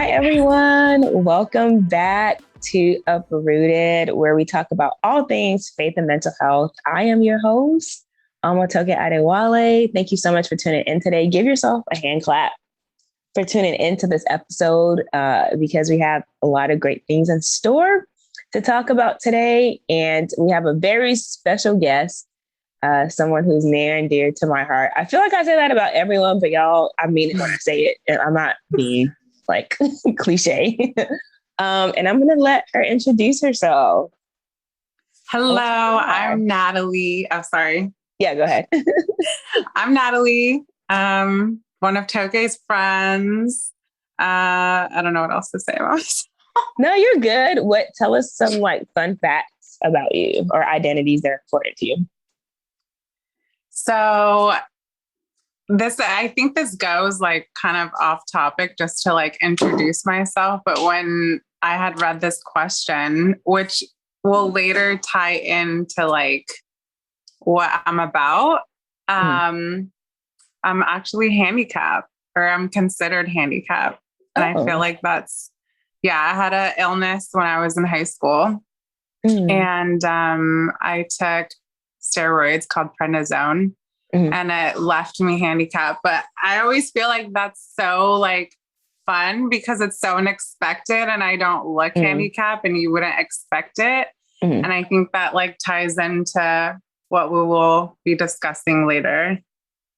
Hi, everyone. Welcome back to Uprooted, where we talk about all things faith and mental health. I am your host, Omotoke Adewale. Thank you so much for tuning in today. Give yourself a hand clap for tuning into this episode because we have a lot of great things in store to talk about today. And we have a very special guest, someone who's near and dear to my heart. I feel like I say that about everyone, but y'all, I mean it when I say it. And I'm not being like cliche. And I'm going to let her introduce herself. Hello, I'm Nataly. Oh, sorry. Yeah, go ahead. I'm Nataly. One of Toke's friends. I don't know what else to say about myself. No, you're good. Tell us some like fun facts about you or identities that are important to you. So I think this goes like kind of off topic just to like introduce myself. But when I had read this question, which will later tie into like what I'm about, I'm actually handicapped, or I'm considered handicapped. And I feel like I had an illness when I was in high school. And I took steroids called prednisone. And it left me handicapped. But I always feel like that's so like fun because it's so unexpected and I don't look handicapped and you wouldn't expect it. And I think that like ties into what we will be discussing later.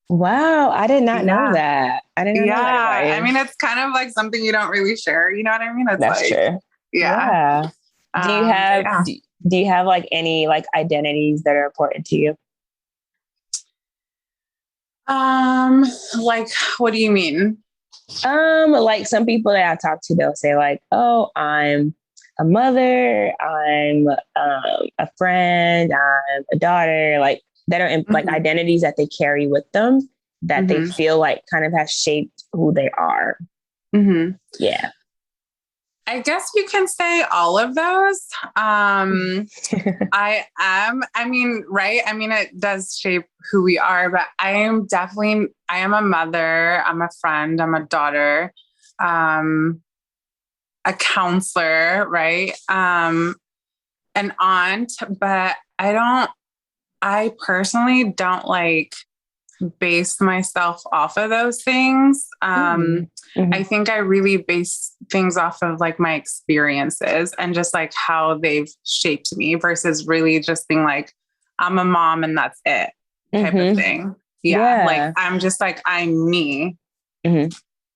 Wow. I did not know that. I didn't know that about you. I mean, it's kind of like something you don't really share. You know what I mean? It's That's like, true. Yeah. Do you have like any like identities that are important to you? Like, what do you mean? Like some people that I talk to, they'll say like, oh, I'm a mother, I'm a friend, I'm a daughter, like that are like identities that they carry with them that they feel like kind of has shaped who they are. Yeah. I guess you can say all of those. Right? I mean, it does shape who we are, but I am a mother, I'm a friend, I'm a daughter, a counselor, right? An aunt, but I personally don't like base myself off of those things. I think I really base things off of like my experiences and just like how they've shaped me versus really just being like, I'm a mom and that's it type of thing. Yeah. Like I'm just like, I'm me.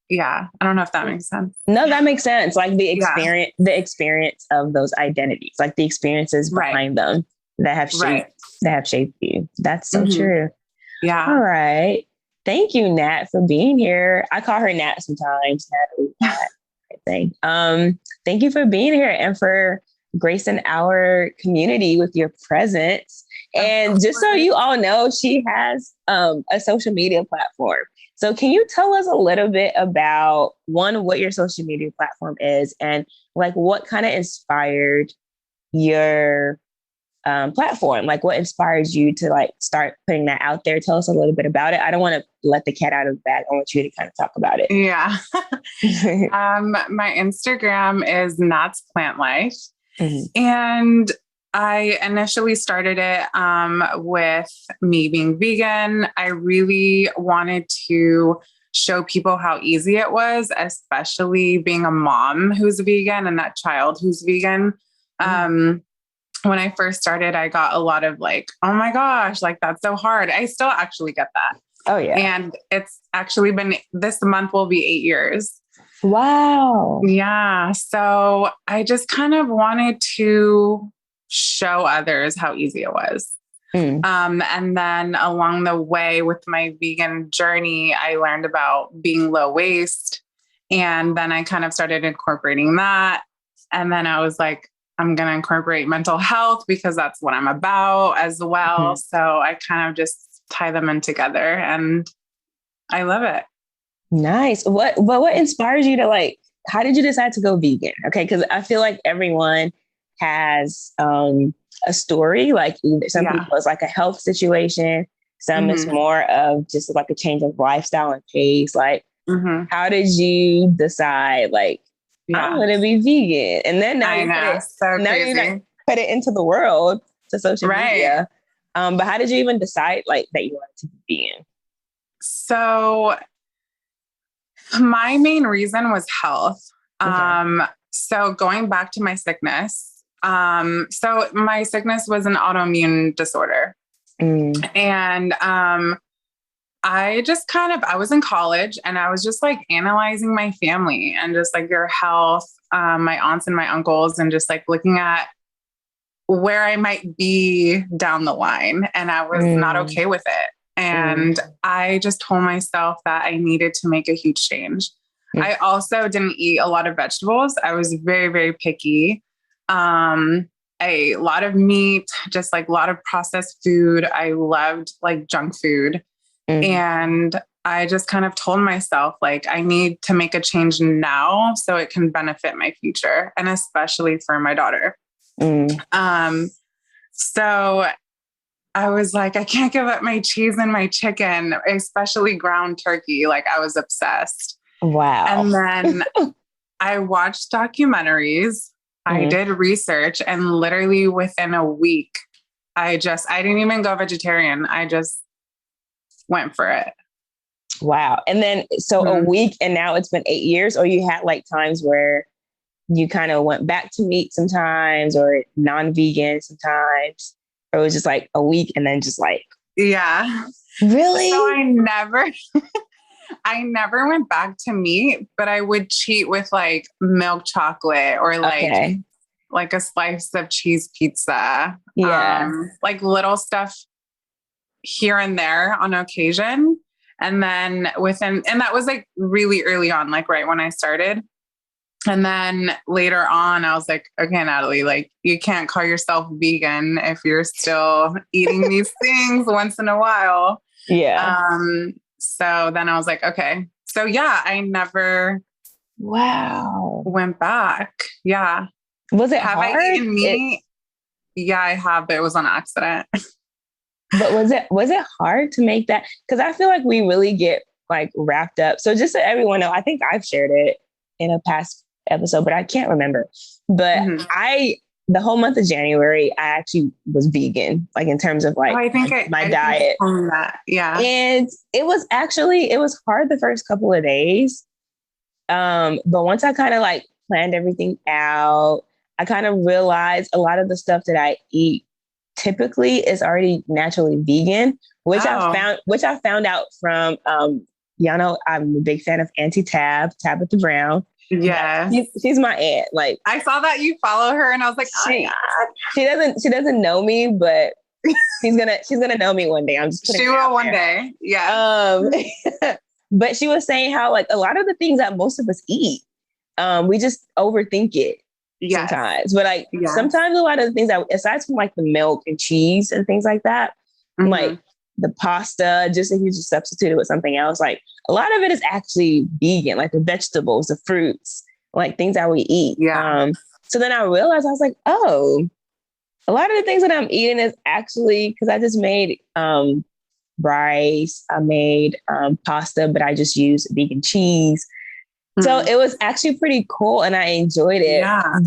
Yeah. I don't know if that makes sense. No, that makes sense. Like the experience of those identities, like the experiences behind them that have shaped you. That's so true. Yeah. All right. Thank you, Nat, for being here. I call her Nat sometimes. Natalie, Nat, I think. Thank you for being here and for gracing our community with your presence. And just so you all know, she has a social media platform. So can you tell us a little bit about what your social media platform is and like what kind of inspired your platform? Like what inspired you to like start putting that out there? Tell us a little bit about it. I don't want to let the cat out of the bag. I want you to kind of talk about it. Yeah. My Instagram is Nat's Plant Life. And I initially started it with me being vegan. I really wanted to show people how easy it was, especially being a mom who's vegan and that child who's vegan. When I first started, I got a lot of like, oh my gosh, like that's so hard. I still actually get that. Oh yeah. And it's actually been, this month will be 8 years. Wow. Yeah. So I just kind of wanted to show others how easy it was. And then along the way with my vegan journey, I learned about being low waste. And then I kind of started incorporating that. And then I was like, I'm going to incorporate mental health because that's what I'm about as well. So I kind of just tie them in together and I love it. Nice. What inspires you to like, how did you decide to go vegan? Okay. Cause I feel like everyone has a story, like some people it's like a health situation. Some is more of just like a change of lifestyle and pace. Like, how did you decide like I'm going to be vegan. And then now I know, so now you crazy. like put it into the world, to social Right. media. But how did you even decide like that you wanted to be vegan? So my main reason was health. Okay. So going back to my sickness, so my sickness was an autoimmune disorder. And I was in college and I was just like analyzing my family and just like their health, my aunts and my uncles, and just like looking at where I might be down the line. And I was not okay with it. And I just told myself that I needed to make a huge change. I also didn't eat a lot of vegetables. I was very, very picky. A lot of meat, just like a lot of processed food. I loved like junk food. And I just kind of told myself, like, I need to make a change now so it can benefit my future, and especially for my daughter. So I was like, I can't give up my cheese and my chicken, especially ground turkey. Like, I was obsessed. Wow. And then I watched documentaries. I did research, and literally within a week, I didn't even go vegetarian. I just went for it. Wow. And then, so a week, and now it's been 8 years, or you had like times where you kind of went back to meat sometimes, or non-vegan sometimes, or it was just like a week and then just like, yeah. Really? So I never went back to meat, but I would cheat with like milk chocolate or like a slice of cheese pizza. Yeah. Like little stuff here and there on occasion. And then and that was like really early on, like right when I started. And then later on, I was like, okay, Nataly, like you can't call yourself vegan if you're still eating these things once in a while. Yeah. So then I was like, okay. So yeah, I never went back. Yeah. Was it hard? I eaten meat? Yeah, I have, but it was on accident. But was it hard to make that? Because I feel like we really get like wrapped up. So just so everyone know, I think I've shared it in a past episode, but I can't remember. But the whole month of January, I actually was vegan, like in terms of like my diet. Yeah. And it was hard the first couple of days. But once I kind of like planned everything out, I kind of realized a lot of the stuff that I eat typically is already naturally vegan, which I found out from, y'all know, I'm a big fan of Auntie Tabitha Brown. Yeah. She's my aunt. Like, I saw that you follow her and I was like, she doesn't know me, but she's gonna know me one day. I'm just she will one day. Yeah. But she was saying how like a lot of the things that most of us eat, we just overthink it. Sometimes, but like sometimes a lot of the things that, aside from like the milk and cheese and things like that, like the pasta, just if you just substitute it with something else, like a lot of it is actually vegan, like the vegetables, the fruits, like things that we eat. Yeah. So then I realized, I was like, oh, a lot of the things that I'm eating is actually, because I just made rice, I made pasta, but I just used vegan cheese. So it was actually pretty cool and I enjoyed it. Yeah.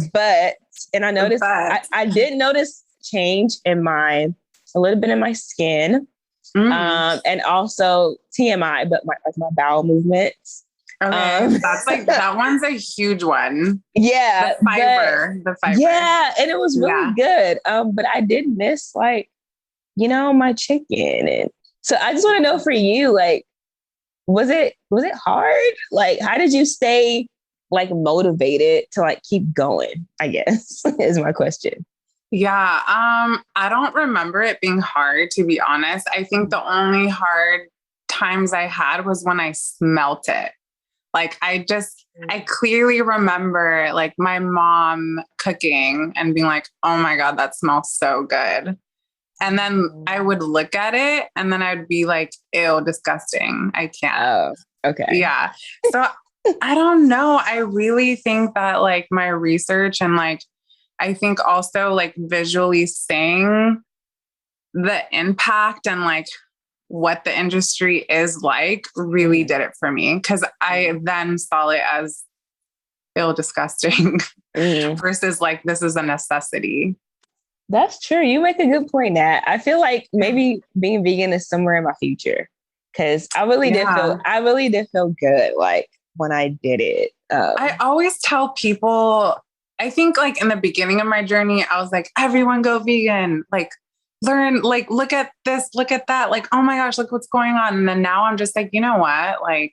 And I noticed, I did notice change in a little bit in my skin. And also TMI, but my bowel movements. Okay. That's like, that one's a huge one. Yeah. The fiber. Yeah. And it was really good. But I did miss like, my chicken. And so I just want to know for you, like, was it hard? Like, how did you stay like motivated to like keep going, I guess, is my question. Yeah. I don't remember it being hard, to be honest. I think the only hard times I had was when I smelt it. Like I clearly remember like my mom cooking and being like, oh my God, that smells so good. And then I would look at it and then I'd be like, ew, disgusting. I can't. Oh, okay. Yeah. So I don't know. I really think that like my research and like, I think also like visually seeing the impact and like what the industry is like really did it for me. Cause I then saw it as feel disgusting Mm. versus like, this is a necessity. That's true. You make a good point, Nat. I feel like maybe being vegan is somewhere in my future because I really did feel good like when I did it. I always tell people, I think like in the beginning of my journey, I was like, everyone go vegan, like learn, like, look at this, look at that. Like, oh my gosh, look what's going on. And then now I'm just like, you know what? Like,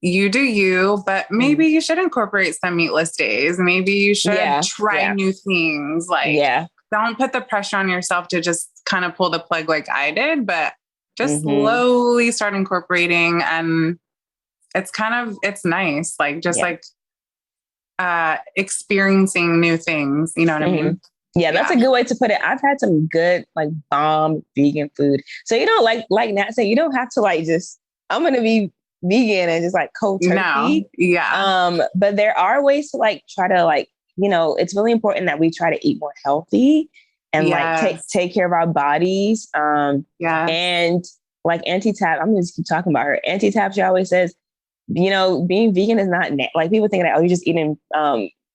you do you, but maybe you should incorporate some meatless days. Maybe you should try new things. Like, don't put the pressure on yourself to just kind of pull the plug like I did, but just slowly start incorporating. And it's nice. Like, just like experiencing new things. You know what I mean? Yeah, that's a good way to put it. I've had some good, like, bomb vegan food. So you don't like Nat said, you don't have to like just, I'm going to be vegan and just like cold turkey. No. Yeah. But there are ways to like try to like, you know, it's really important that we try to eat more healthy and like take care of our bodies. And like Auntie Tab, I'm going to just keep talking about her. Auntie Tab, she always says, you know, being vegan is not like people think that, oh, you're just eating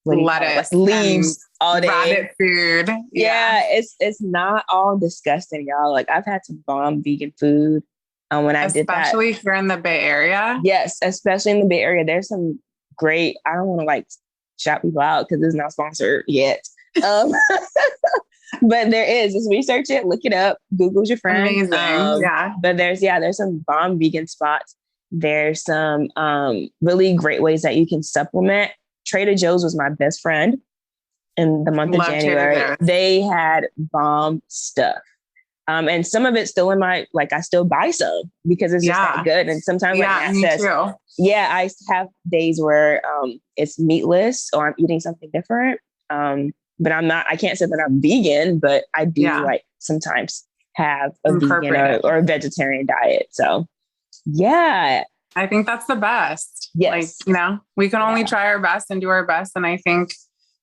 lettuce, like leaves all day. Rabbit food. Yeah, it's not all disgusting, y'all. Like I've had some bomb vegan food when I did that. Especially here in the Bay Area. Yes, especially in the Bay Area. There's some great, I don't want to like shout people out because it's not sponsored yet. But there is. Just research it, look it up, Google's your friend. Amazing. But there's some bomb vegan spots. There's some really great ways that you can supplement. Trader Joe's was my best friend in the month of January. They had bomb stuff. And some of it's still in my, like, I still buy some because it's just that good. And sometimes like Matt says, I have days where it's meatless or I'm eating something different. But I can't say that I'm vegan, but I do like sometimes have a vegan or a vegetarian diet. So yeah. I think that's the best. Yes. Like, you know, we can only try our best and do our best. And I think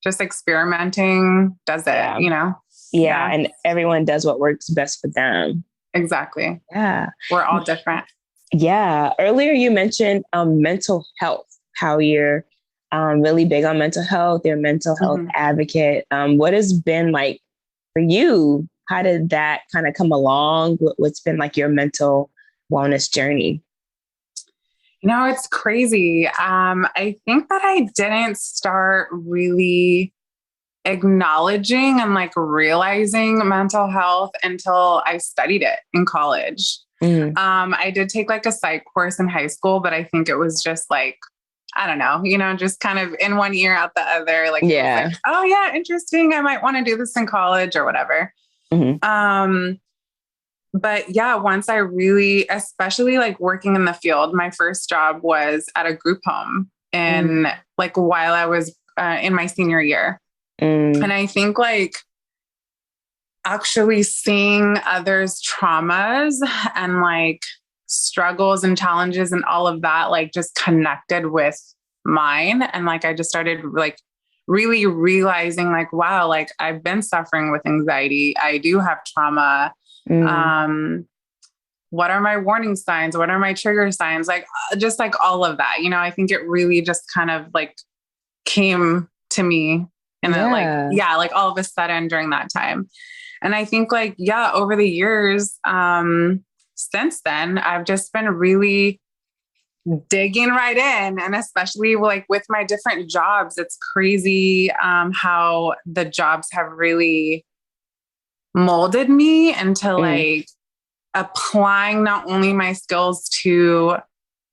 just experimenting does it, you know? Yeah. And everyone does what works best for them. Exactly. Yeah. We're all different. Yeah. Earlier you mentioned mental health, how you're really big on mental health, you're a mental health advocate. What has been like for you? How did that kind of come along? What's been like your mental wellness journey? You know, it's crazy. I think that I didn't start really acknowledging and like realizing mental health until I studied it in college. I did take like a psych course in high school, but I think it was just like, I don't know, you know, just kind of in one ear out the other. Like, like, oh yeah, interesting. I might want to do this in college or whatever. But yeah, once I really, especially like working in the field, my first job was at a group home and like while I was in my senior year. And I think like actually seeing others' traumas and like struggles and challenges and all of that, like just connected with mine. And like, I just started like really realizing like, wow, like I've been suffering with anxiety. I do have trauma. What are my warning signs? What are my trigger signs? Like, just like all of that, you know, I think it really just kind of like came to me and then like all of a sudden during that time. And I think like, over the years, since then, I've just been really digging right in. And especially like with my different jobs, it's crazy how the jobs have really molded me into like applying not only my skills to,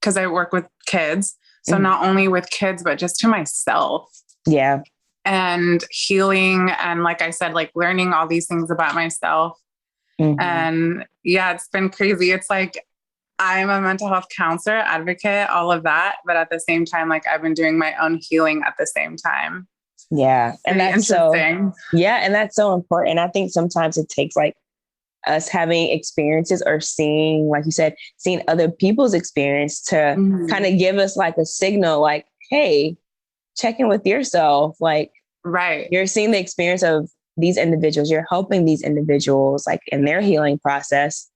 because I work with kids. So not only with kids, but just to myself. Yeah. And healing. And like I said, like learning all these things about myself. And it's been crazy. It's like, I'm a mental health counselor, advocate, all of that. But at the same time, like I've been doing my own healing at the same time. Yeah. And that's interesting. And that's so important. I think sometimes it takes like us having experiences or seeing, like you said, seeing other people's experience to kind of give us like a signal, like, hey, check in with yourself. Like, you're seeing the experience of these individuals, you're helping these individuals like in their healing process.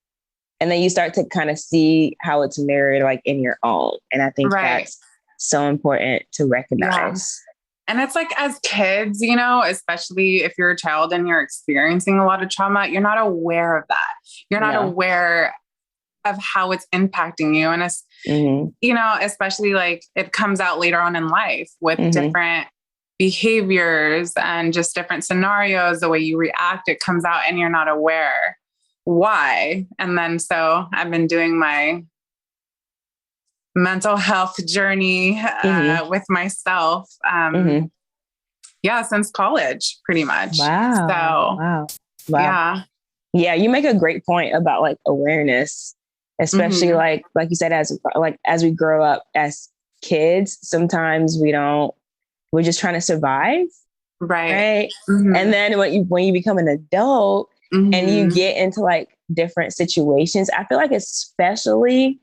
And then you start to kind of see how it's mirrored like in your own. And I think so important to Yeah. recognize. And it's like as kids, especially if you're a child and you're experiencing a lot of trauma, you're not aware of that. You're not aware of how it's impacting you. And it's, especially like it comes out later on in life with different behaviors and just different scenarios, the way you react, it comes out and you're not aware why. And then, so I've been doing my mental health journey with myself. Since college, pretty much. Wow. Yeah. Yeah. You make a great point about like awareness, especially like you said, as we grow up as kids, sometimes we're just trying to survive. Right. And then when you become an adult and you get into like different situations, I feel like especially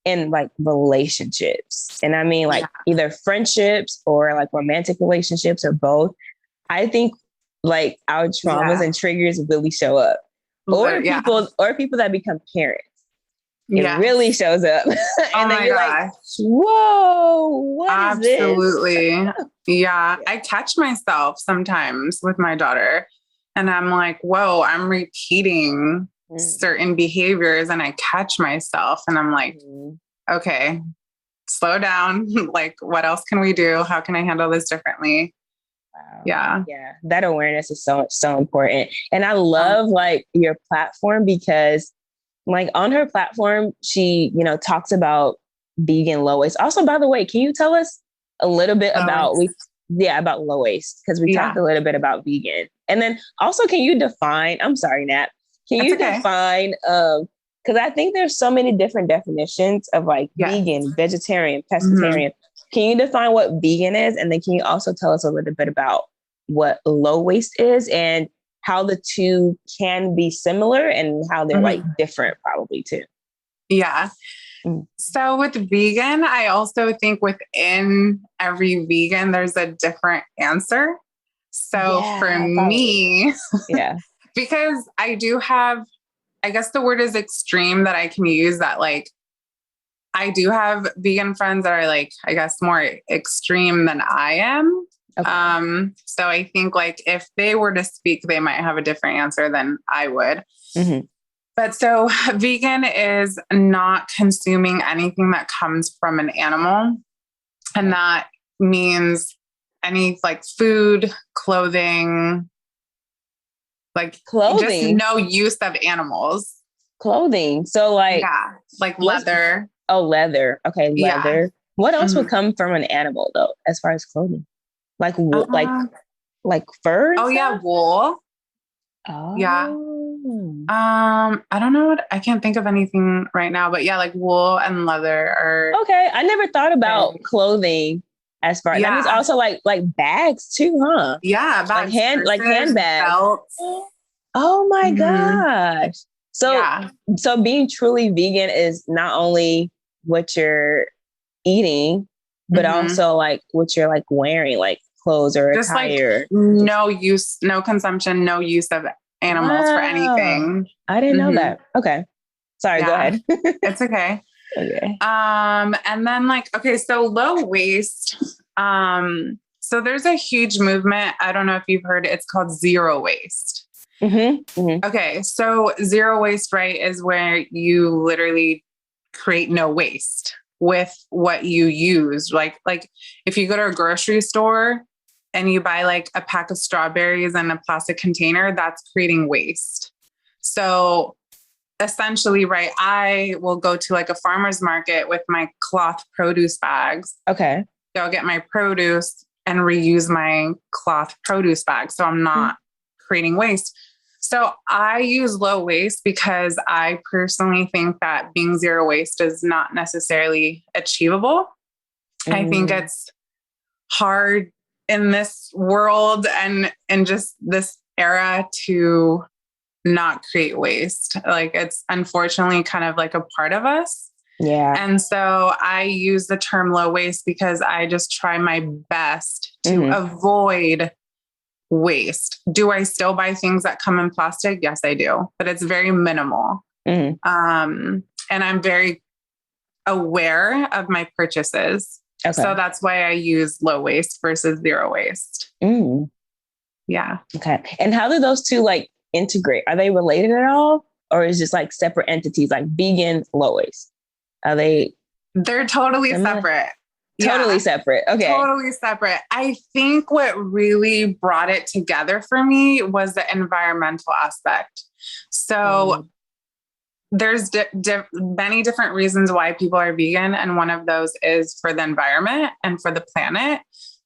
in like relationships, and I mean like either friendships or like romantic relationships or both, I think like our traumas and triggers really show up. Or people that become parents. It really shows up. And then you're like, whoa, what is this? Absolutely. Yeah. I catch myself sometimes with my daughter and I'm like, whoa, I'm repeating certain behaviors, and I catch myself and I'm like, okay, slow down. Like, what else can we do? How can I handle this differently? Wow. Yeah. Yeah. That awareness is so important. And I love like your platform, because like on her platform, she, talks about vegan low waste. Also, by the way, can you tell us a little bit about low waste? Because we talked a little bit about vegan. And then also, can you define, I'm sorry, Nat, define, because I think there's so many different definitions of like vegan, vegetarian, pescatarian. Can you define what vegan is? And then can you also tell us a little bit about what low waste is and how the two can be similar and how they're like different probably too? Yeah. So with vegan, I also think within every vegan, there's a different answer. So for me, because I do have, I guess the word is extreme that I can use, that like, I do have vegan friends that are like, I guess more extreme than I am. Okay. So I think like if they were to speak, they might have a different answer than I would. But so vegan is not consuming anything that comes from an animal. And that means any like food, clothing, just no use of animals. Clothing. So like, like leather. Oh, leather. Okay. Leather. Yeah. What else would come from an animal though, as far as clothing? Like fur? Oh yeah. Wool. Oh. Yeah. I don't know I can't think of anything right now, but yeah, like wool and leather are. Okay. I never thought about clothing as far. That means also like bags too, huh? Yeah. Bags, like handbags. Belts. Oh my gosh. So being truly vegan is not only what you're eating, but also like what you're like wearing, like clothes or just attire. Like no use, no consumption, no use of animals for anything. I didn't know that. Okay. Sorry, go ahead. It's okay. Okay. And then like, okay, so low waste. So there's a huge movement. I don't know if you've heard it. It's called zero waste. Okay. So zero waste, right, is where you literally create no waste with what you use. Like if you go to a grocery store and you buy like a pack of strawberries in a plastic container, that's creating waste. So essentially, right, I will go to like a farmer's market with my cloth produce bags. Okay. So I'll get my produce and reuse my cloth produce bags. So I'm not creating waste. So I use low waste because I personally think that being zero waste is not necessarily achievable. I think it's hard in this world and in just this era to not create waste. Like it's unfortunately kind of like a part of us. Yeah. And so I use the term low waste because I just try my best to avoid waste. Do I still buy things that come in plastic? Yes, I do, but it's very minimal. And I'm very aware of my purchases. Okay. So that's why I use low waste versus zero waste. Mm. Yeah. Okay. And how do those two like integrate? Are they related at all? Or is just like separate entities like vegan, low waste? Are they They're totally similar? separate. Totally Yeah. separate. Okay. Totally separate. I think what really brought it together for me was the environmental aspect. So there's many different reasons why people are vegan. And one of those is for the environment and for the planet,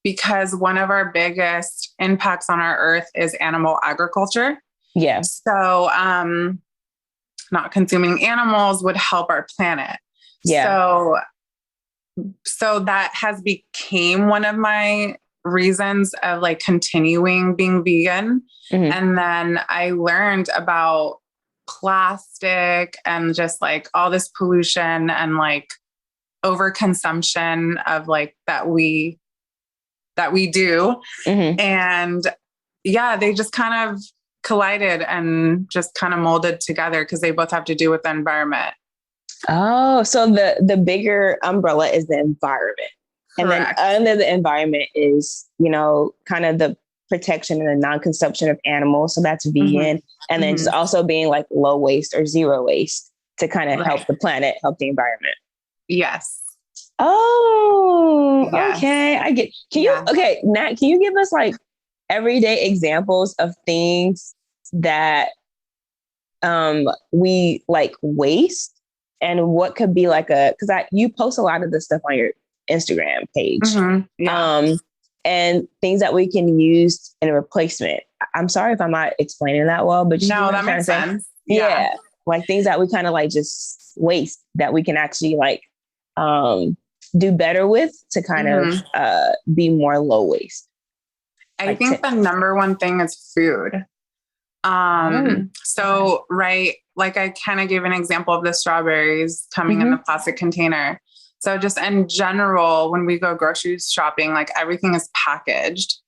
because one of our biggest impacts on our earth is animal agriculture. Yeah. So, not consuming animals would help our planet. Yeah. So that has became one of my reasons of like continuing being vegan. Mhm. And then I learned about plastic and just like all this pollution and like overconsumption of like that we do. Mhm. And yeah, they just kind of collided and just kind of molded together because they both have to do with the environment. Oh, so the bigger umbrella is the environment. Correct. And then under the environment is, you know, kind of the protection and the non-consumption of animals. So that's vegan. And then just also being like low waste or zero waste to kind of help the planet, help the environment. Yes. Oh, Yes. okay. I get, okay, Nat, can you give us like everyday examples of things that we like waste and what could be like because you post a lot of this stuff on your Instagram page. And things that we can use in a replacement. I'm sorry if I'm not explaining that well, but no, that makes sense. Yeah. Like things that we kind of like just waste that we can actually like do better with to kind of be more low waste. I think the number one thing is food. So, right, like I kind of gave an example of the strawberries coming in the plastic container. So just in general, when we go grocery shopping, like everything is packaged.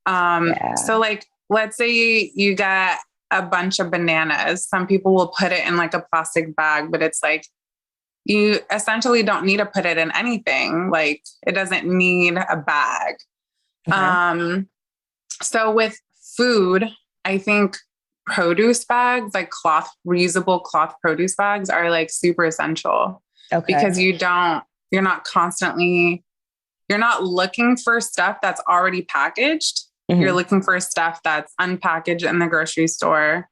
So like, let's say you got a bunch of bananas. Some people will put it in like a plastic bag, but it's like, you essentially don't need to put it in anything. Like it doesn't need a bag. So with food, I think produce bags, like reusable cloth produce bags are like super essential because you're not looking for stuff that's already packaged. You're looking for stuff that's unpackaged in the grocery store.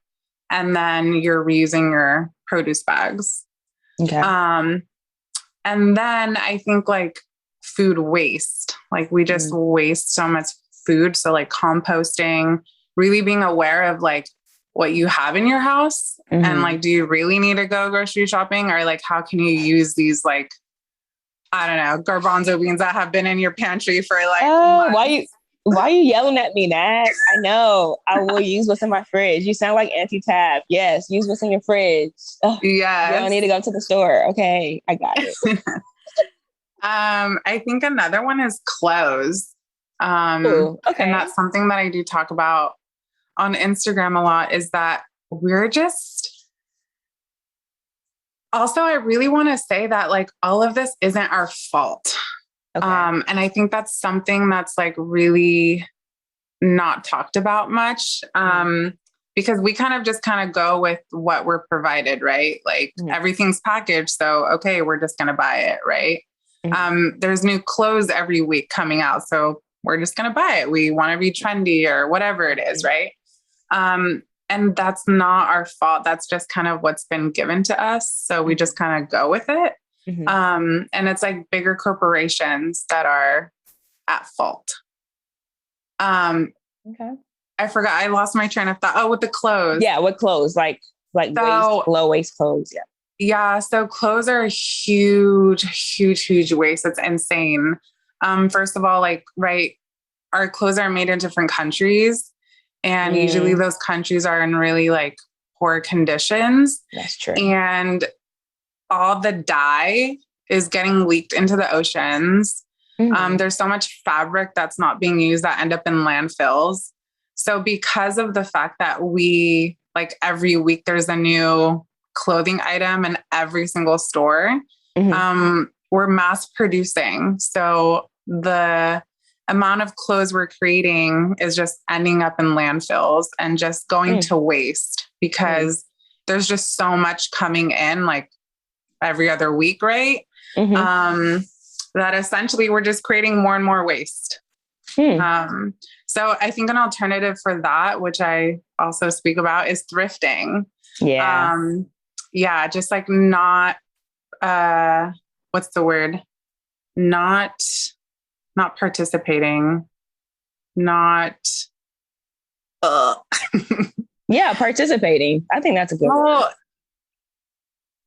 And then you're reusing your produce bags. And then I think like food waste, like we just waste so much food. So like composting, really being aware of like what you have in your house and like, do you really need to go grocery shopping or like, how can you use these like, I don't know, garbanzo beans that have been in your pantry for like months. Why are you yelling at me, Nat? I know. I will use what's in my fridge. You sound like Auntie Tab. Yes, use what's in your fridge. Yeah. You don't need to go to the store. Okay, I got it. I think another one is clothes. Ooh, okay. And that's something that I do talk about on Instagram a lot is that we're just... Also, I really want to say that like all of this isn't our fault. And I think that's something that's like really not talked about much because we kind of go with what we're provided, right? Like everything's packaged. So, okay, we're just going to buy it, right? There's new clothes every week coming out. So we're just going to buy it. We want to be trendy or whatever it is, right? And that's not our fault. That's just kind of what's been given to us. So we just kind of go with it. And it's like bigger corporations that are at fault. I forgot. I lost my train of thought. Oh, with the clothes. Yeah, with clothes, like waste, low waste clothes. Yeah. Yeah. So clothes are a huge waste. It's insane. First of all, like, right, our clothes are made in different countries. And usually those countries are in really like poor conditions. That's true. And all the dye is getting leaked into the oceans. There's so much fabric that's not being used that end up in landfills. So because of the fact that we like every week there's a new clothing item in every single store, we're mass producing. So the amount of clothes we're creating is just ending up in landfills and just going to waste because there's just so much coming in like every other week, right? That essentially we're just creating more and more waste. So I think an alternative for that, which I also speak about, is thrifting. Just like not, what's the word? Not participating, not, participating. I think that's a good word.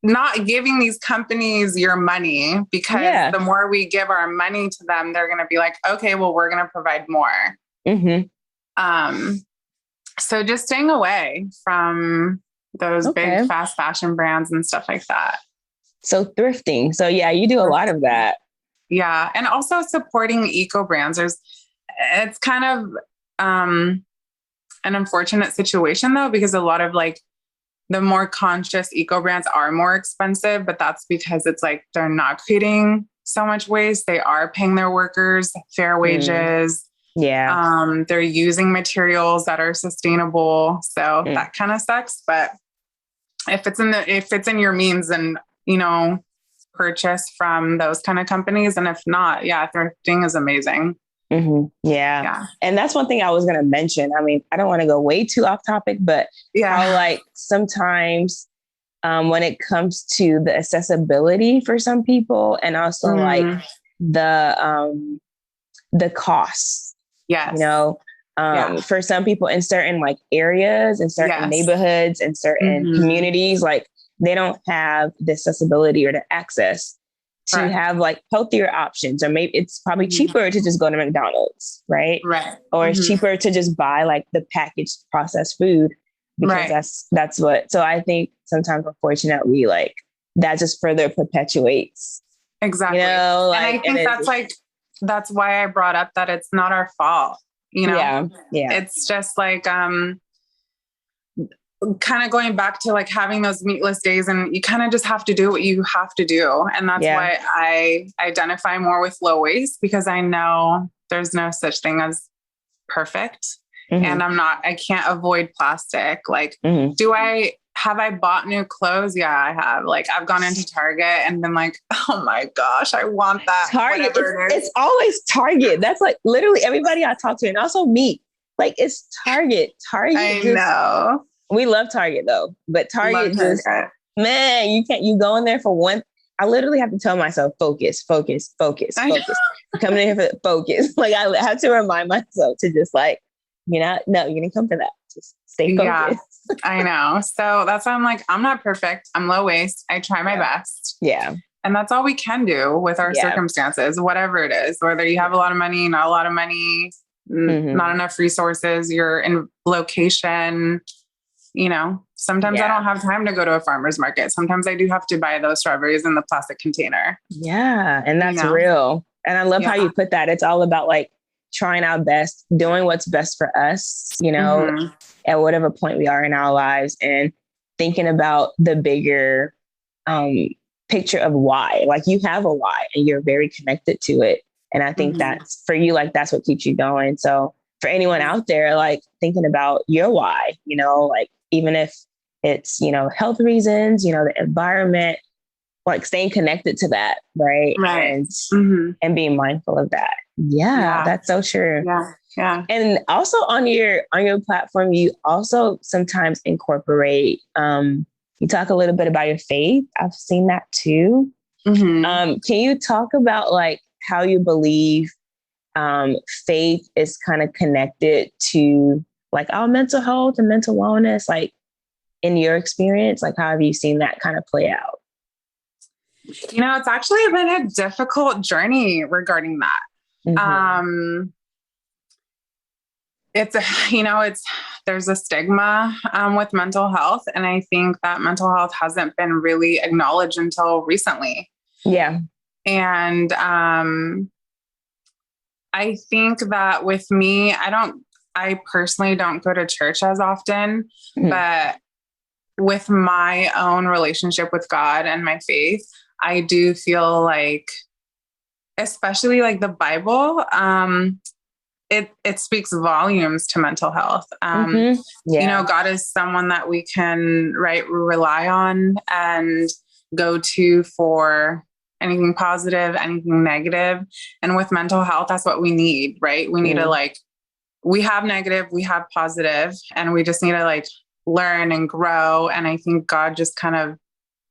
Not giving these companies your money because the more we give our money to them, they're going to be like, okay, well, we're going to provide more. So just staying away from those big fast fashion brands and stuff like that. So thrifting. So you do a lot of that. Yeah. And also supporting eco brands. It's kind of an unfortunate situation though, because a lot of like the more conscious eco brands are more expensive, but that's because it's like, they're not creating so much waste. They are paying their workers fair wages. They're using materials that are sustainable. So that kind of sucks. But if it's in your means and, purchase from those kind of companies. And if not, thrifting is amazing. And that's one thing I was going to mention. I mean, I don't want to go way too off topic, but how like sometimes when it comes to the accessibility for some people and also like the costs, for some people in certain like areas and certain neighborhoods and certain communities, like they don't have the accessibility or the access to have like healthier options, or maybe it's probably cheaper to just go to McDonald's, right? Or it's cheaper to just buy like the packaged processed food because that's what. So I think sometimes unfortunately, like that just further perpetuates. Exactly. And I think that's why I brought up that it's not our fault. It's just like kind of going back to like having those meatless days, and you kind of just have to do what you have to do. And that's why I identify more with low waste, because I know there's no such thing as perfect. And I can't avoid plastic. Like, have I bought new clothes? Yeah, I have. Like, I've gone into Target and been like, oh my gosh, I want that. Target. It's always Target. That's like literally everybody I talk to, and also me. Like, it's Target. I know. We love Target though, but Target man, you go in there for one. I literally have to tell myself, focus. Coming in here for focus. Like I have to remind myself to just like, you didn't come for that. Just stay focused. Yeah, I know. So that's why I'm like, I'm not perfect. I'm low waste. I try my best. Yeah. And that's all we can do with our circumstances, whatever it is, whether you have a lot of money, not a lot of money, not enough resources, you're in location. Sometimes I don't have time to go to a farmer's market. Sometimes I do have to buy those strawberries in the plastic container. Yeah. And that's real. And I love how you put that. It's all about like trying our best, doing what's best for us, at whatever point we are in our lives, and thinking about the bigger picture of why. Like you have a why and you're very connected to it. And I think that's for you, like that's what keeps you going. So for anyone out there, like thinking about your why, like even if it's, health reasons, the environment, like staying connected to that. Right. And being mindful of that. Yeah, that's so true. Yeah. And also on your platform, you also sometimes incorporate, you talk a little bit about your faith. I've seen that too. Can you talk about like how you believe faith is kind of connected to like our mental health and mental wellness, like in your experience, like how have you seen that kind of play out? It's actually been a difficult journey regarding that. There's a stigma with mental health. And I think that mental health hasn't been really acknowledged until recently. Yeah. And I think that with me, I personally don't go to church as often, but with my own relationship with God and my faith, I do feel like, especially like the Bible, it speaks volumes to mental health. God is someone that we can rely on and go to for anything positive, anything negative. And with mental health, that's what we need, right? We need to we have negative, we have positive, and we just need to learn and grow. And I think God just kind of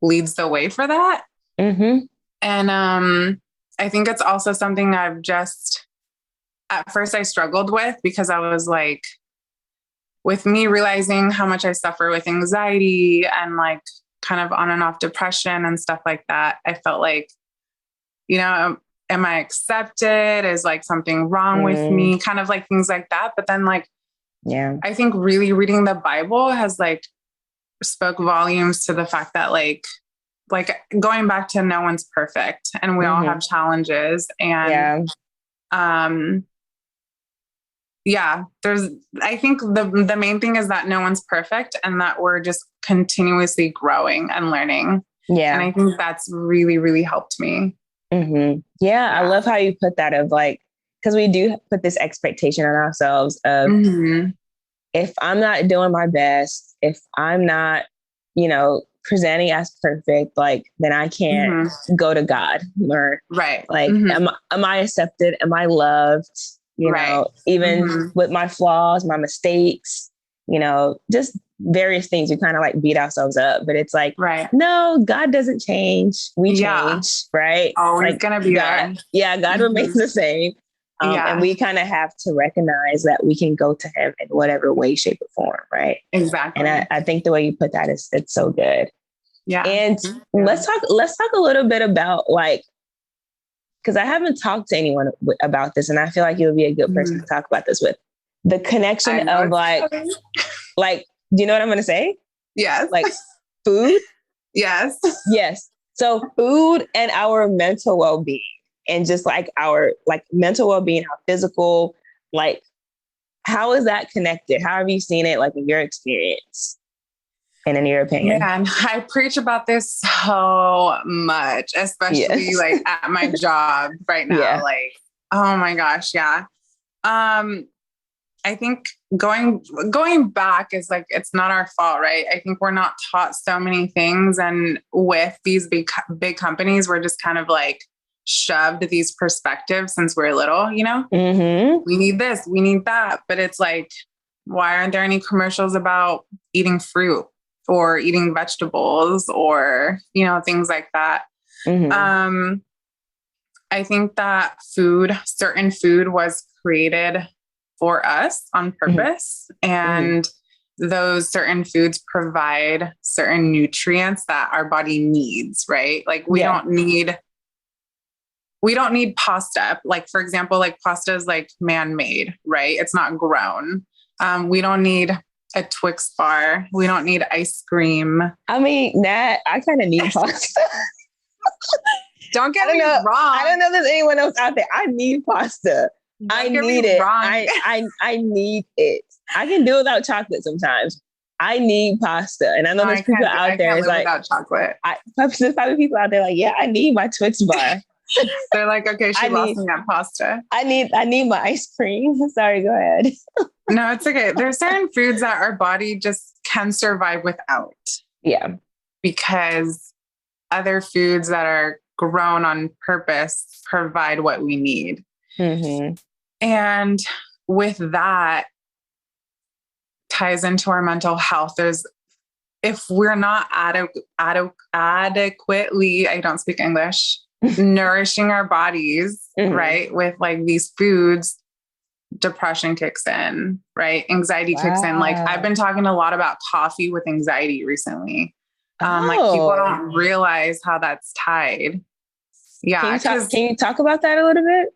leads the way for that. And I think it's also something I've just, at first I struggled with, because I was with me realizing how much I suffer with anxiety and kind of on and off depression and stuff like that. I felt like, am I accepted? Is something wrong with me? Kind of things like that. But then I think really reading the Bible has spoke volumes to the fact that going back to no one's perfect and we all have challenges. And I think the main thing is that no one's perfect and that we're just continuously growing and learning. Yeah. And I think that's really, really helped me. Yeah. I love how you put that of because we do put this expectation on ourselves of if I'm not doing my best, if I'm not, presenting as perfect, then I can't go to God, or am I accepted? Am I loved? Even with my flaws, my mistakes, just various things, we kind of beat ourselves up, but it's no, God doesn't change. We change, right? Always gonna be God, there. God remains the same. And we kind of have to recognize that we can go to him in whatever way, shape, or form, right? Exactly. And I think the way you put that it's so good. Yeah. And let's talk a little bit about because I haven't talked to anyone about this, and I feel like you would be a good person to talk about this with. The connection of do you know what I'm going to say? Yes. Food? Yes. Yes. So food and our mental well-being, and just our mental well-being, our physical, how is that connected? How have you seen it in your experience and in your opinion? Man, I preach about this so much, especially at my job right now. Yeah. Oh my gosh. Yeah. I think going back is it's not our fault, right? I think we're not taught so many things. And with these big companies, we're just kind of shoved these perspectives since we're little, we need this, we need that. But it's why aren't there any commercials about eating fruit or eating vegetables or, things like that? I think that certain food was created for us on purpose. And those certain foods provide certain nutrients that our body needs, right? We don't need pasta. For example, pasta is man-made, right? It's not grown. We don't need a Twix bar. We don't need ice cream. I mean, Nat, I kind of need pasta. Don't get me wrong. I don't know if there's anyone else out there. I need pasta. I need it. I need it. I can do without chocolate sometimes. I need pasta. And I know there's people out there without chocolate. There's probably people out there I need my Twix bar. They're okay, she lost me at pasta. I need my ice cream. Sorry, go ahead. No, it's okay. There's certain foods that our body just can survive without. Yeah. Because other foods that are grown on purpose provide what we need. And with that ties into our mental health. If we're not adequately, I don't speak English, nourishing our bodies, right? With these foods, depression kicks in, right? Anxiety kicks in. I've been talking a lot about coffee with anxiety recently. People don't realize how that's tied. Yeah. Can you talk about that a little bit?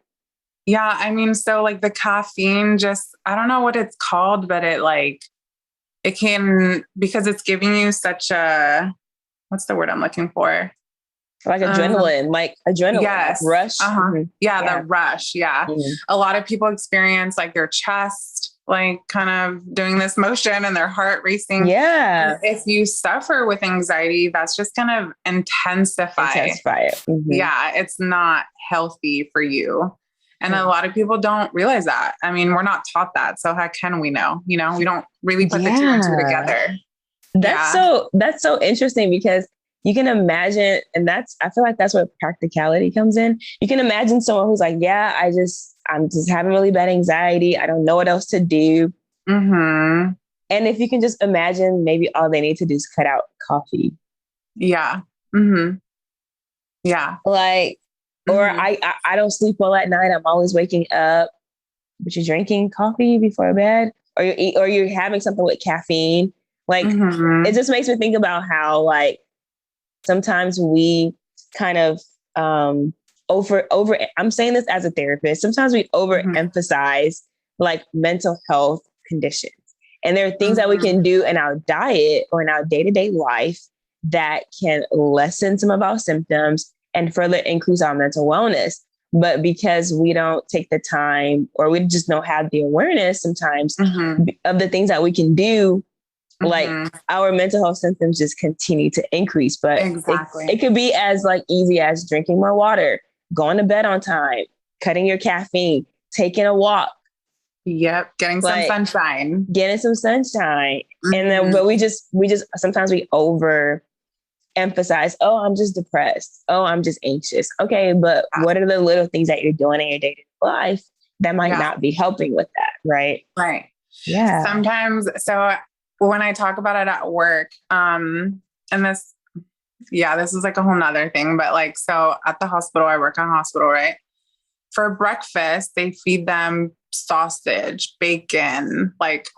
Yeah. I mean, so the caffeine I don't know what it's called, but it can, because it's giving you such what's the word I'm looking for? Adrenaline, adrenaline, yes. Rush. The rush. Yeah. A lot of people experience their chest like kind of doing this motion and their heart racing. Yeah. And if you suffer with anxiety, that's just going to intensify it. Mm-hmm. Yeah, it's not healthy for you. And a lot of people don't realize that. I mean, we're not taught that. So how can we know? We don't really put the two and two together. That's so interesting, because you can imagine, and I feel like that's where practicality comes in. You can imagine someone who's like, yeah, I'm just having really bad anxiety. I don't know what else to do. Mm-hmm. And if you can just imagine, maybe all they need to do is cut out coffee. Yeah. Mm-hmm. Yeah. Like, or I don't sleep well at night. I'm always waking up, but you're drinking coffee before bed, or you're having something with caffeine. Like, it just makes me think about how, like, sometimes we kind of I'm saying this as a therapist. Sometimes we overemphasize like mental health conditions. And there are things that we can do in our diet or in our day-to-day life that can lessen some of our symptoms and further increase our mental wellness. But because we don't take the time, or we just don't have the awareness sometimes of the things that we can do, like our mental health symptoms just continue to increase. But it could be as like easy as drinking more water, going to bed on time, cutting your caffeine, taking a walk. Yep. Getting some sunshine. And then, but we just sometimes we over emphasize, oh, I'm just depressed. Oh, I'm just anxious. Okay. But what are the little things that you're doing in your day-to-day life that might not be helping with that? Right. Right. Yeah. Sometimes. So when I talk about it at work, and this is like a whole nother thing, but like, so at the hospital, I work on hospital, right? For breakfast, they feed them sausage, bacon, like,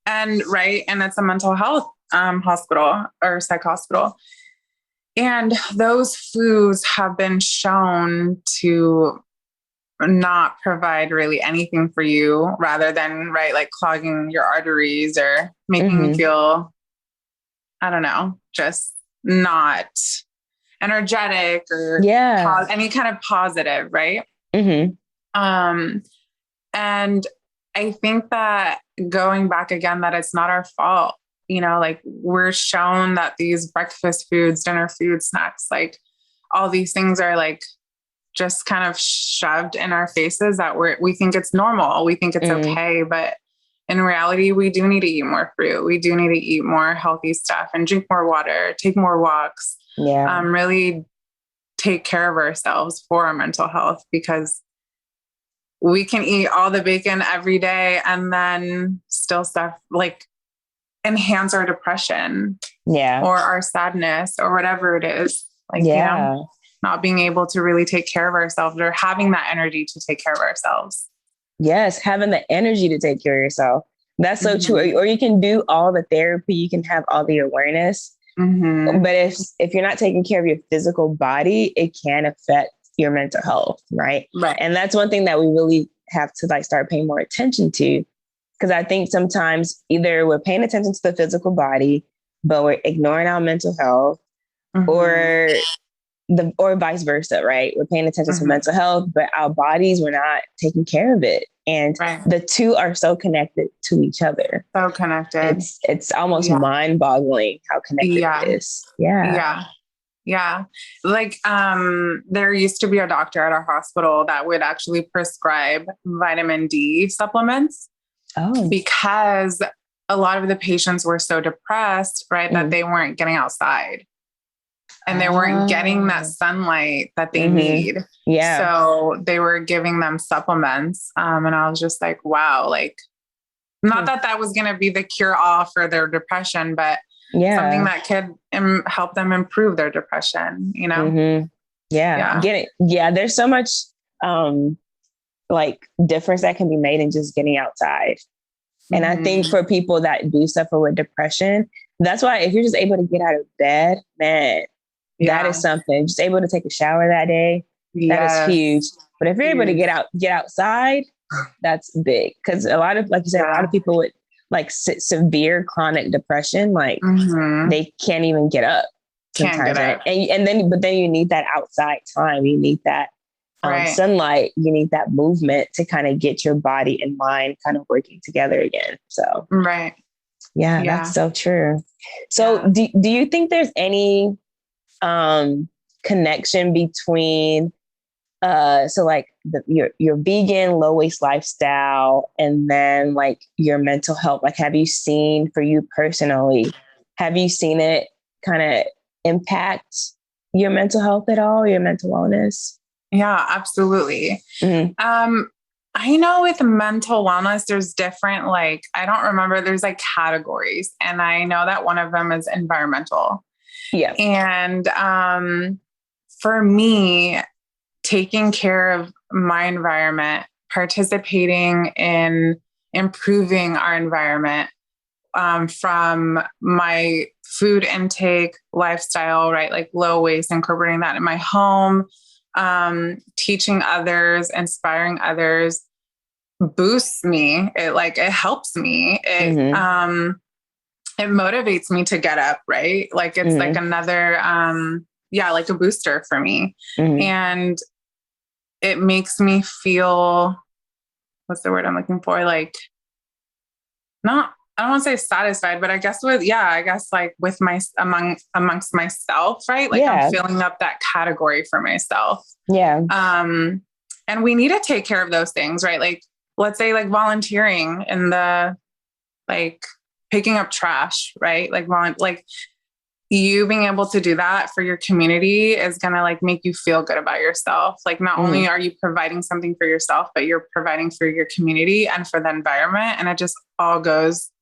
and it's a mental health hospital or psych hospital. And those foods have been shown to not provide really anything for you, rather than, like clogging your arteries or making you feel, I don't know, just not energetic or any kind of positive. Right. And I think that going back again, that it's not our fault. Like, we're shown that these breakfast foods, dinner food, snacks, like all these things are like just kind of shoved in our faces that we think it's normal. We think it's okay. But in reality, we do need to eat more fruit. We do need to eat more healthy stuff and drink more water, take more walks, really take care of ourselves for our mental health, because we can eat all the bacon every day and then still stuff like enhance our depression or our sadness or whatever it is. Like, not being able to really take care of ourselves, or having that energy to take care of ourselves. Yes. Having the energy to take care of yourself. That's so true. Or you can do all the therapy, you can have all the awareness. But if you're not taking care of your physical body, it can affect your mental health. Right. And that's one thing that we really have to like start paying more attention to. Because I think sometimes either we're paying attention to the physical body, but we're ignoring our mental health, or vice versa, right? We're paying attention to mental health, but our bodies, we're not taking care of it. And the two are so connected to each other. So connected. It's almost mind-boggling how connected it is. Yeah. Like, there used to be a doctor at our hospital that would actually prescribe vitamin D supplements because a lot of the patients were so depressed, right, that they weren't getting outside. And they weren't getting that sunlight that they need. Yeah. So they were giving them supplements. And I was just like, wow, like, not that was going to be the cure all for their depression, but something that could help them improve their depression, Yeah. Get it. Yeah. There's so much, like difference that can be made in just getting outside. And I think for people that do suffer with depression, that's why if you're just able to get out of bed, man, that is something. Just able to take a shower that day. That is huge. But if you're able to get outside, that's big. Because a lot of, like you said, a lot of people with like severe chronic depression, like they can't even get up. Can't get up. And then you need that outside time. You need that Right. sunlight, you need that movement to kind of get your body and mind kind of working together again. So, Right. yeah, that's Yeah. so true. So, Yeah. do you think there's any connection between so like your vegan low waste lifestyle and then like your mental health? Like, have you seen, for you personally, have you seen it kind of impact your mental health at all, your mental wellness? Yeah, absolutely. I know with mental wellness, there's different, like, I don't remember, there's like categories. And I know that one of them is environmental. Yeah. And for me, taking care of my environment, participating in improving our environment, from my food intake, lifestyle, right? Like low waste, incorporating that in my home, teaching others, inspiring others, boosts me. It helps me. It motivates me to get up, right? Like it's like another, like a booster for me. And it makes me feel, what's the word I'm looking for? Like, not, I don't want to say satisfied, but I guess like with amongst myself, right? Like I'm filling up that category for myself. Yeah. And we need to take care of those things, right? Like, let's say like volunteering in the, like picking up trash, right? Like you being able to do that for your community is going to like make you feel good about yourself. Like not only are you providing something for yourself, but you're providing for your community and for the environment. And it just all goes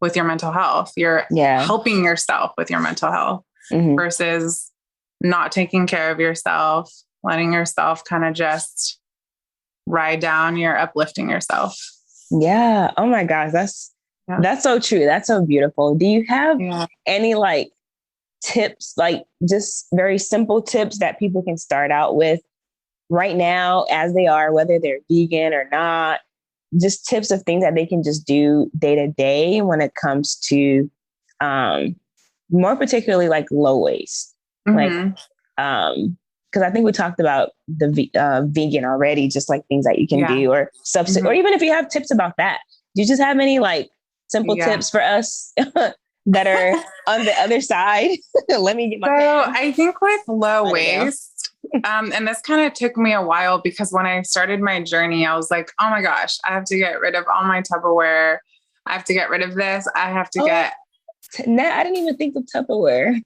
with your mental health. You're helping yourself with your mental health versus not taking care of yourself, letting yourself kind of just ride down. You're uplifting yourself. Yeah. Oh my gosh. That's so true. That's so beautiful. Do you have any like tips, like just very simple tips that people can start out with right now as they are, whether they're vegan or not? Just tips of things that they can just do day to day when it comes to more particularly like low waste. Like, because I think we talked about the vegan already, just like things that you can do or substitute, or even if you have tips about that, do you just have any like simple tips for us that are on the other side? Let me get my pen. I think with low waste, and this kind of took me a while because when I started my journey, I was like, oh my gosh, I have to get rid of all my Tupperware. I have to get rid of this. I have to get. I didn't even think of Tupperware.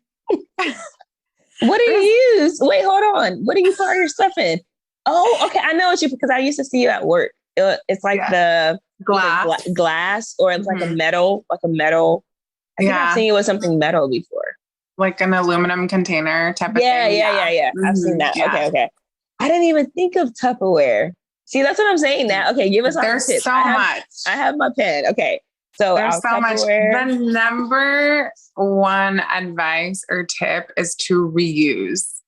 What do you use? Wait, hold on. What do you put your stuff in? Oh, okay. I know what because I used to see you at work. It's like the glass, or it's like a metal. I think I've seen you with something metal before. Like an aluminum container type of thing. Yeah. I've seen that. Yeah. Okay. I didn't even think of Tupperware. See, that's what I'm saying now. Okay, give us all the tips. So much. I have my pen. Okay. So there's so much. The number one advice or tip is to reuse.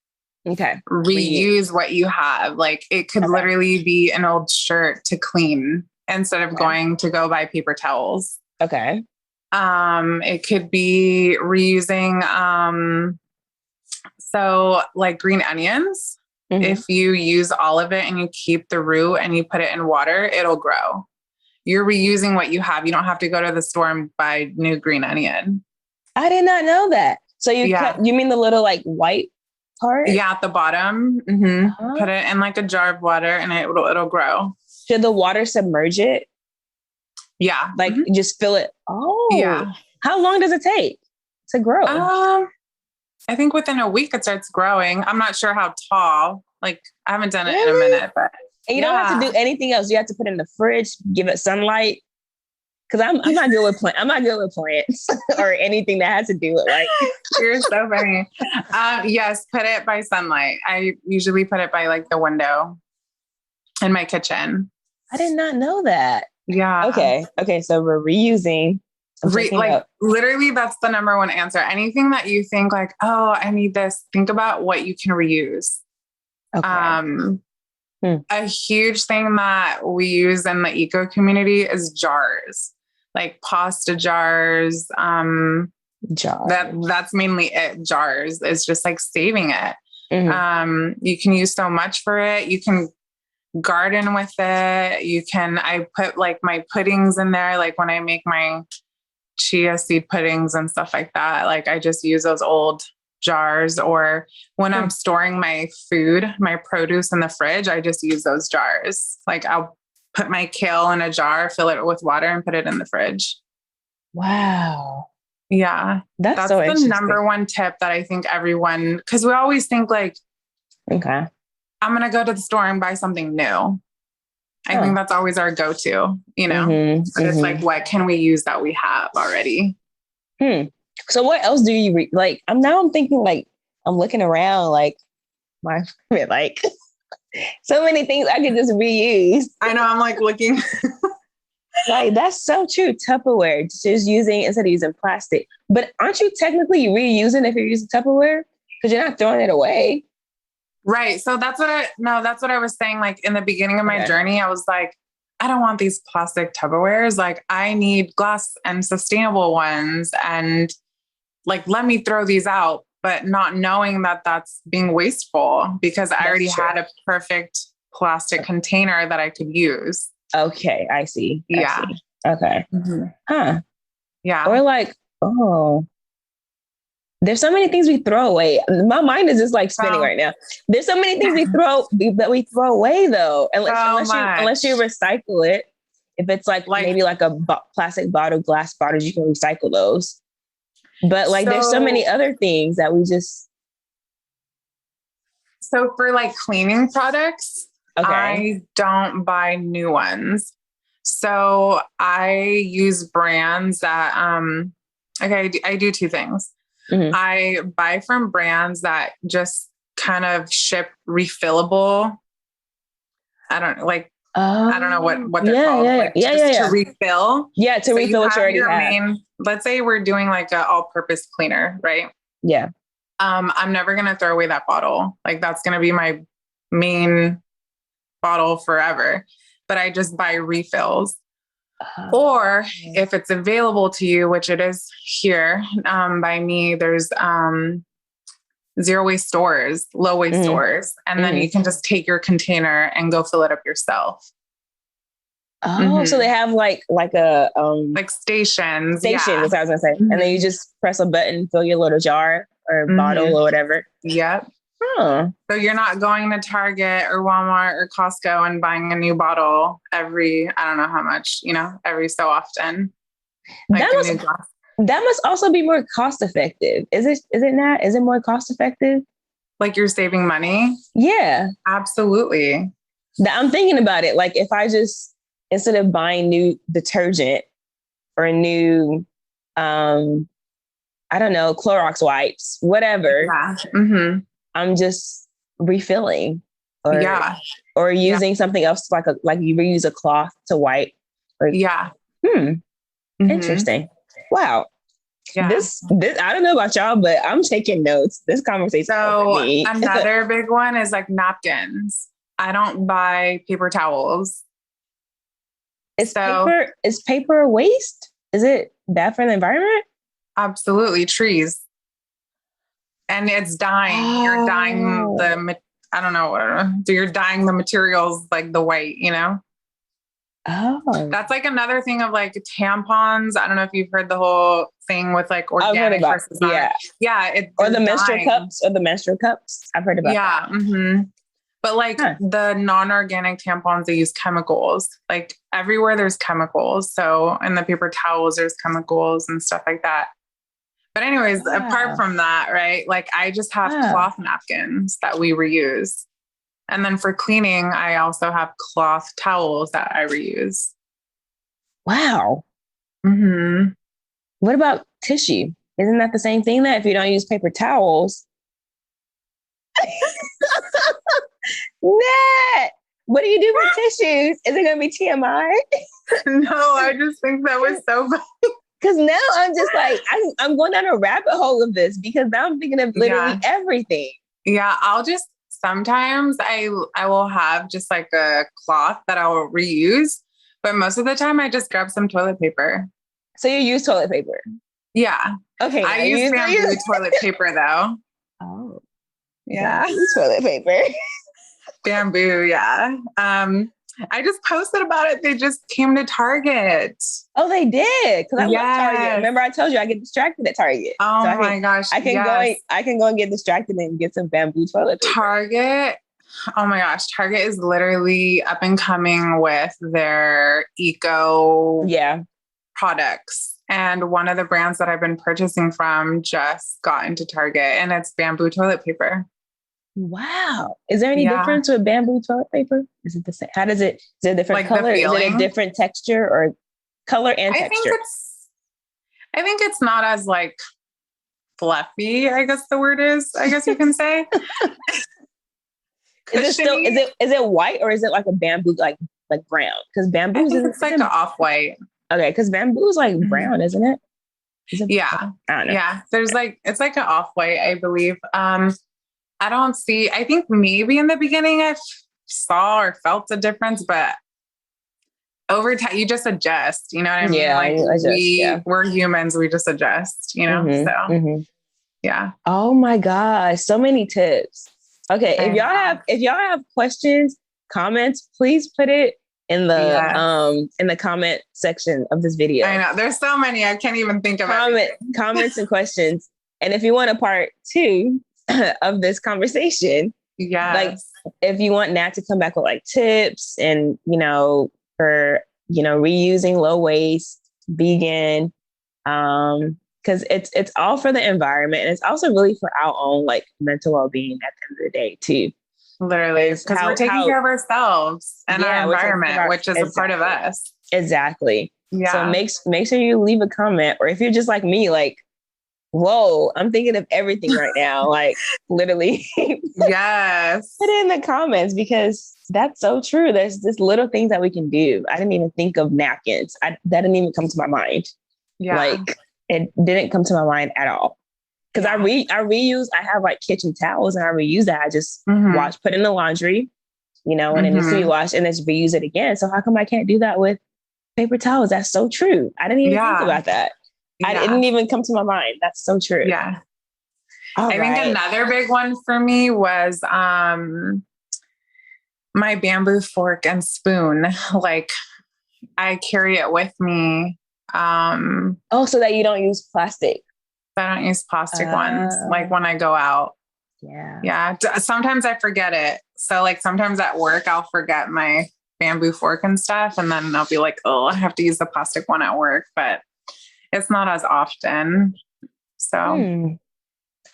Okay. Reuse what you have. Like it could literally be an old shirt to clean instead of going to go buy paper towels. Okay. It could be reusing, so like green onions, if you use all of it and you keep the root and you put it in water, it'll grow. You're reusing what you have. You don't have to go to the store and buy new green onion. I did not know that. So you mean the little like white part? Yeah, at the bottom. Put it in like a jar of water and it'll grow. Should the water submerge it? Yeah. Like just fill it. Oh, yeah. How long does it take to grow? I think within a week it starts growing. I'm not sure how tall. Like I haven't done it in a minute, but and you don't have to do anything else. You have to put it in the fridge, give it sunlight. Cause I'm not good with plants. I'm not good with plants or anything that has to do with like. You're so funny. Yes, put it by sunlight. I usually put it by like the window in my kitchen. I did not know that. Yeah. Okay. So we're reusing. Literally, that's the number one answer. Anything that you think like, oh, I need this. Think about what you can reuse. Okay. A huge thing that we use in the eco community is jars, like pasta jars. That's mainly it. Jars is just like saving it. You can use so much for it. You can garden with it. I put like my puddings in there. Like when I make my chia seed puddings and stuff like that, like I just use those old jars, or when I'm storing my food, my produce in the fridge, I just use those jars. Like I'll put my kale in a jar, fill it with water and put it in the fridge. Wow. Yeah. That's so the interesting. number one tip that I think everyone, because we always think like, okay, I'm going to go to the store and buy something new. I think that's always our go-to, you know, but it's like, what can we use that we have already? So what else do you like? I'm thinking like, I'm looking around like like so many things I could just reuse. I know. I'm like looking. Like that's so true. Tupperware, just using instead of using plastic. But aren't you technically reusing if you're using Tupperware? Because you're not throwing it away. Right. So that's what I was saying. Like in the beginning of my journey, I was like, I don't want these plastic Tupperwares. Like I need glass and sustainable ones. And like, let me throw these out, but not knowing that that's being wasteful because I already had a perfect plastic container that I could use. Okay. I see. Yeah. Okay. Huh. Yeah. Or like, there's so many things we throw away. My mind is just like spinning right now. There's so many things that we throw away though, unless you recycle it. If it's like maybe like a plastic bottle, glass bottles, you can recycle those. But like, there's so many other things that we just. So for like cleaning products, I don't buy new ones. So I use brands that, I do two things. I buy from brands that just kind of ship refillable. I don't know what they're called. To refill. Yeah. To refill what you already have. Let's say we're doing like an all-purpose cleaner, right? Yeah. I'm never going to throw away that bottle. Like that's going to be my main bottle forever, but I just buy refills. Or if it's available to you, which it is here by me, there's zero waste stores, low waste stores. And then you can just take your container and go fill it up yourself. Oh, so they have like a like stations. That's what I was gonna say. And then you just press a button, fill your little jar or bottle or whatever. Yep. So you're not going to Target or Walmart or Costco and buying a new bottle every, I don't know how much, every so often. Like that must also be more cost effective. Is it not? Is it more cost effective? Like you're saving money? Yeah. Absolutely. I'm thinking about it. Like if I just, instead of buying new detergent or new, I don't know, Clorox wipes, whatever. Yeah. I'm just refilling or using something else like you reuse a cloth to wipe. Interesting. Wow. Yeah. This I don't know about y'all, but I'm taking notes. This conversation. So another big one is like napkins. I don't buy paper towels. Is paper a waste? Is it bad for the environment? Absolutely. Trees. And it's dying. You're dying you're dying the materials like the white, Oh. That's like another thing of like tampons. I don't know if you've heard the whole thing with like organic versus not. Yeah. Or the menstrual cups. I've heard about that. Mm-hmm. But like the non-organic tampons, they use chemicals. Like everywhere there's chemicals. So in the paper towels, there's chemicals and stuff like that. But anyways, apart from that, right? Like I just have cloth napkins that we reuse. And then for cleaning, I also have cloth towels that I reuse. Wow. What about tissue? Isn't that the same thing that if you don't use paper towels? Nat, what do you do with tissues? Is it going to be TMI? No, I just think that was so funny. Because now I'm just like, I'm going down a rabbit hole of this because now I'm thinking of literally everything. Yeah, sometimes I will have just like a cloth that I'll reuse, but most of the time I just grab some toilet paper. So you use toilet paper? Yeah. Okay. I use bamboo toilet paper though. Oh. Yeah. Toilet paper. Bamboo. Yeah. I just posted about it. They just came to Target. Oh, they did. Because I love Target. Yes. Remember, I told you I get distracted at Target. Oh my gosh. I can go and get distracted and get some bamboo toilet paper. Target. Oh my gosh. Target is literally up and coming with their eco products. And one of the brands that I've been purchasing from just got into Target, and it's bamboo toilet paper. Wow. Is there any difference with bamboo toilet paper? Is it the same? How does it, is it a different color? Is it a different texture or color and texture? I think it's not as like fluffy, I guess the word is, I guess you can say. Is it white or is it like a bamboo, like brown? Because bamboo is like an off-white. Okay. Because bamboo is like brown, isn't it? Yeah. I don't know. Yeah. It's like an off-white, I believe. I think maybe in the beginning I saw or felt a difference, but over time you just adjust, you know what I mean? Yeah, we're humans, we just adjust, you know? Yeah. Oh my gosh. So many tips. Okay. If y'all have questions, comments, please put it in the comment section of this video. I know there's so many, I can't even think of comments and questions. And if you want a part 2 of this conversation, like if you want Nat to come back with like tips and, for, reusing, low waste, vegan, because it's all for the environment. And it's also really for our own like mental well-being at the end of the day too. Literally, because we're taking care of ourselves and our environment, which is a part of us. Exactly. Yeah. So make sure you leave a comment, or if you're just like me, like, whoa, I'm thinking of everything right now. Like literally. Yes. Put it in the comments because that's so true. There's just little things that we can do. I didn't even think of napkins. That didn't even come to my mind. Yeah. Like it didn't come to my mind at all. Because I reuse, I have like kitchen towels and I reuse that. I just put in the laundry, and it needs to be washed and then just reuse it again. So how come I can't do that with paper towels? That's so true. I didn't even think about that. Yeah. I didn't even come to my mind. That's so true. Yeah. I think another big one for me was my bamboo fork and spoon. Like I carry it with me. So that you don't use plastic. I don't use plastic ones, like when I go out. Yeah. Yeah. Sometimes I forget it. So like sometimes at work, I'll forget my bamboo fork and stuff. And then I'll be like, oh, I have to use the plastic one at work, but it's not as often. So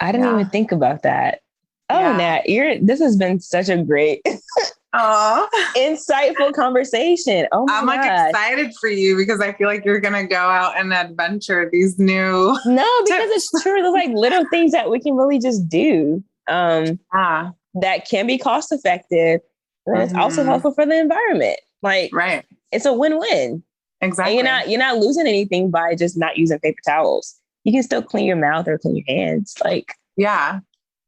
I didn't even think about that. Oh, Nat, this has been such a great insightful conversation. Oh my I'm like excited for you because I feel like you're going to go out and adventure these new. No, because it's true. There's like little things that we can really just do that can be cost effective. And it's also helpful for the environment. Like, it's a win-win. Exactly. And you're not losing anything by just not using paper towels. You can still clean your mouth or clean your hands. Like,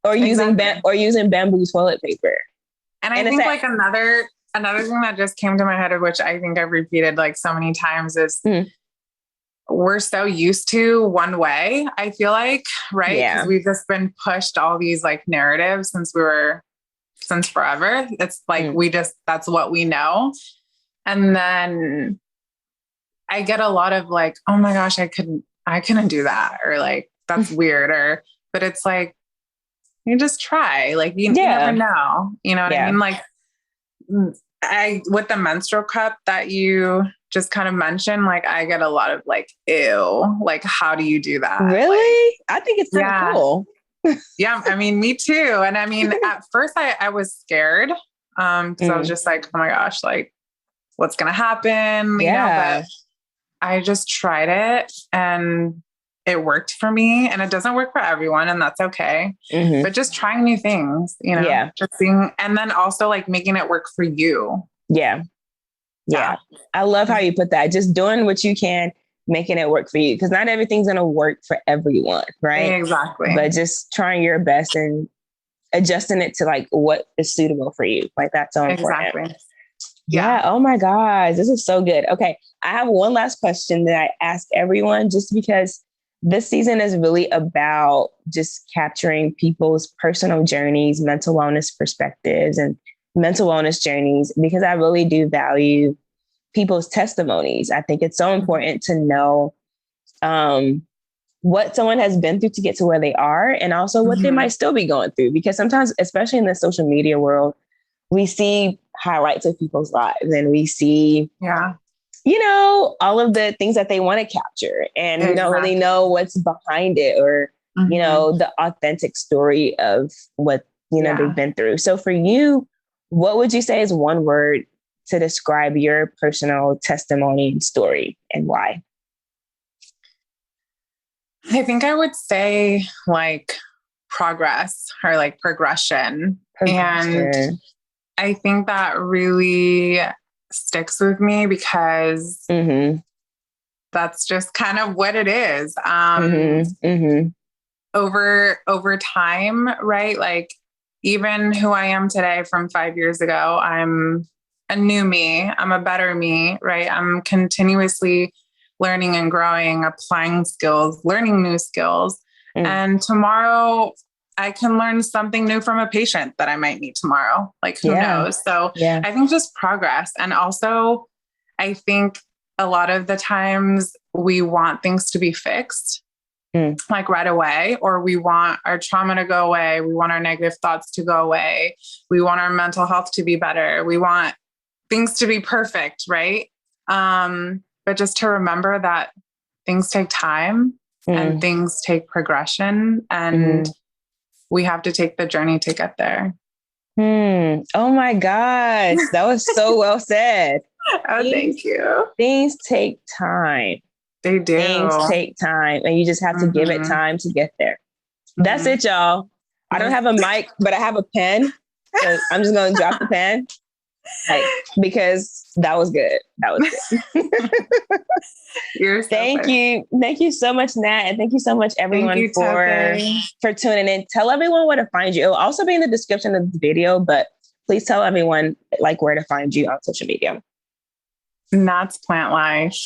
or using bamboo toilet paper. And I think like another thing that just came to my head, which I think I've repeated like so many times, is we're so used to one way, I feel like, right? Because we've just been pushed all these like narratives since forever. It's like that's what we know. And then I get a lot of like, oh my gosh, I couldn't do that. Or like, that's weird. But it's like, you just try, like, you never know, you know what I mean? Like with the menstrual cup that you just kind of mentioned, like I get a lot of like, ew, like, how do you do that? Really? Like, I think it's kind of cool. Yeah. I mean, me too. And I mean, at first I was scared. Cause I was just like, oh my gosh, like what's going to happen? You know, but I just tried it and it worked for me, and it doesn't work for everyone, and that's okay. But just trying new things, just seeing, and then also like making it work for you. Yeah. I love how you put that. Just doing what you can, making it work for you. Because not everything's going to work for everyone. Right. Exactly. But just trying your best and adjusting it to like what is suitable for you. Like that's so important. Exactly. Yeah. Oh my gosh. This is so good. Okay. I have one last question that I ask everyone just because this season is really about just capturing people's personal journeys, mental wellness perspectives, and mental wellness journeys, because I really do value people's testimonies. I think it's so important to know what someone has been through to get to where they are, and also what they might still be going through. Because sometimes, especially in the social media world, we see highlights of people's lives and we see, all of the things that they want to capture. And we don't really know what's behind it, or, the authentic story of what, they've been through. So for you, what would you say is one word to describe your personal testimony and story, and why? I think I would say like progress, or like progression. And I think that really sticks with me because that's just kind of what it is. Over time, right? Like even who I am today from 5 years ago, I'm a new me. I'm a better me, right? I'm continuously learning and growing, applying skills, learning new skills. And tomorrow I can learn something new from a patient that I might meet tomorrow. Like who knows? So I think just progress. And also I think a lot of the times we want things to be fixed like right away, or we want our trauma to go away. We want our negative thoughts to go away. We want our mental health to be better. We want things to be perfect. Right. But just to remember that things take time and things take progression, and we have to take the journey to get there. Oh my gosh. That was so well said. Thank you. Things take time. They do. Things take time, and you just have to give it time to get there. That's it, y'all. I don't have a mic, but I have a pen. So I'm just going to drop the pen. Because that was good. That was good. Thank you. Thank you so much, Nat. And thank you so much, everyone, for tuning in. Tell everyone where to find you. It will also be in the description of the video, but please tell everyone where to find you on social media. Nat's Plant Life.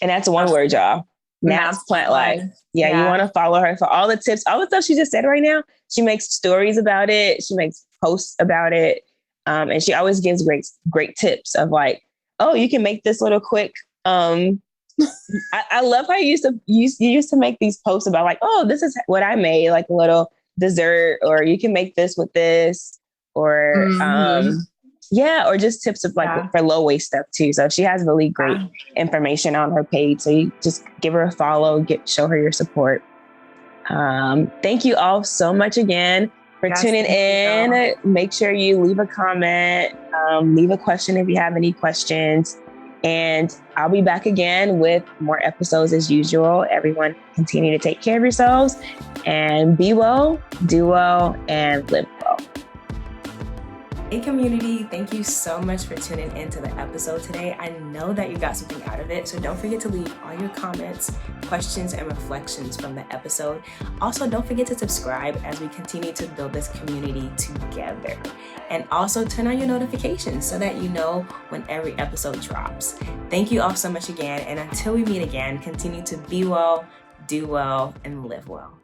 And that's one word, y'all. Nat's Plant Life. Yeah, you want to follow her for all the tips, all the stuff she just said right now. She makes stories about it. She makes posts about it. And she always gives great tips of you can make this little quick. I love how you used to make these posts about this is what I made, like a little dessert, or you can make this with this, or or just tips of for low waste stuff too. So she has really great information on her page. So you just give her a follow, show her your support. Thank you all so much again for tuning in. Make sure you leave a comment, leave a question if you have any questions, and I'll be back again with more episodes as usual. Everyone continue to take care of yourselves and be well, do well, and live well. Hey community, thank you so much for tuning into the episode today. I know that you got something out of it, so don't forget to leave all your comments, questions, and reflections from the episode. Also, don't forget to subscribe as we continue to build this community together. And also turn on your notifications so that you know when every episode drops. Thank you all so much again, and until we meet again, continue to be well, do well, and live well.